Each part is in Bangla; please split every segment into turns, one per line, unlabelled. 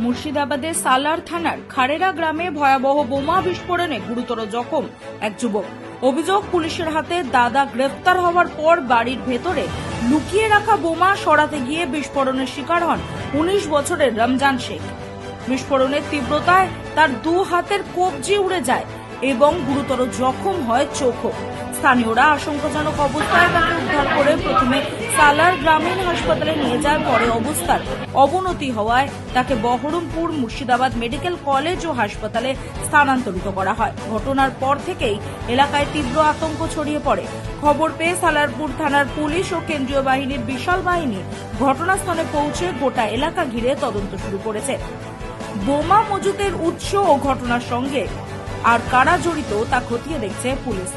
মুর্শিদাবাদের সালার থানার খারেরা গ্রামে ভয়াবহ বোমা বিস্ফোরণে গুরুতর জখম এক যুবক। অভিযোগ, পুলিশের হাতে দাদা গ্রেফতার হওয়ার পর বাড়ির ভেতরে লুকিয়ে রাখা বোমা সরাতে গিয়ে বিস্ফোরণের শিকার হন 19 বছরের রমজান শেখ। বিস্ফোরণের তীব্রতায় তার দু হাতের কবজি উড়ে যায় এবং গুরুতর জখম হয় চোখও। স্থানীয়রা আশঙ্কাজনক অবস্থায় তাকে উদ্ধার করে প্রথমে সালার গ্রামীণ হাসপাতালে নিয়ে যায়, পরে অবস্থার অবনতি হওয়ায় তাকে বহরমপুর মুর্শিদাবাদ মেডিকেল কলেজ ও হাসপাতালে স্থানান্তরিত করা হয়। ঘটনার পর থেকেই এলাকায় তীব্র আতঙ্ক ছড়িয়ে পড়ে। খবর পেয়ে সালারপুর থানার পুলিশ ও কেন্দ্রীয় বাহিনীর বিশাল বাহিনী ঘটনাস্থলে পৌঁছে গোটা এলাকা ঘিরে তদন্ত শুরু করেছে। বোমা মজুতের উৎস ও ঘটনার সঙ্গে আর কারা জড়িত তা খতিয়ে দেখছে পুলিশ।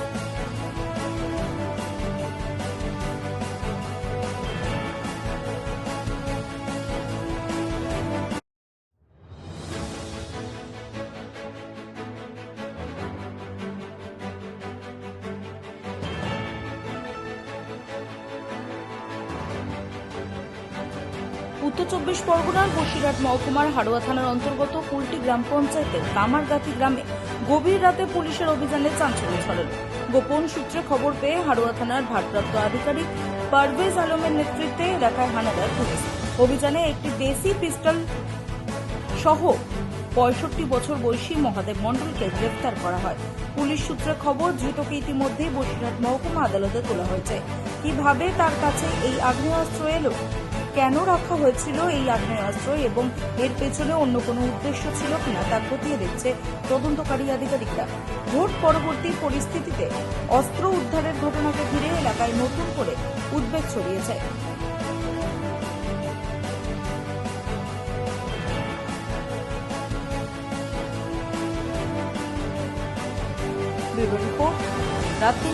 উত্তর 24 পরগনার বসিরহাট মহকুমার হাড়োয়া থানার অন্তর্গত কুলটি গ্রাম পঞ্চায়েতের কামারগাতি গ্রামে গভীর রাতে পুলিশের অভিযানে চাঞ্চল্য ছড়ালো। গোপন সূত্রে খবর পেয়ে হাড়োয়া থানার ভারপ্রাপ্ত আধিকারিক পারভেজ আলমের নেতৃত্বে এলাকায় হানা দেয় পুলিশ। অভিযানে একটি দেশি পিস্তল সহ 65 বছর বয়সী মহাদেব মণ্ডলকে গ্রেফতার করা হয়। পুলিশ সূত্রে খবর, ধৃতকে ইতিমধ্যেই বসিরহাট মহকুমা আদালতে তোলা হয়েছে। কিভাবে তার কাছে এই আগ্নেয়াস্ত্র এলো, কেন রাখা হয়েছিল এই আগ্নেয়াস্ত্র এবং এর পেছনে অন্য কোনো উদ্দেশ্য ছিল কিনা তা খতিয়ে দেখছে তদন্তকারী আধিকারিকরা। ভোট পরবর্তী পরিস্থিতিতে অস্ত্র উদ্ধারের ঘটনাকে ঘিরে এলাকায় নতুন করে উদ্বেগ ছড়িয়েছে। ব্যুরো রিপোর্ট, রাত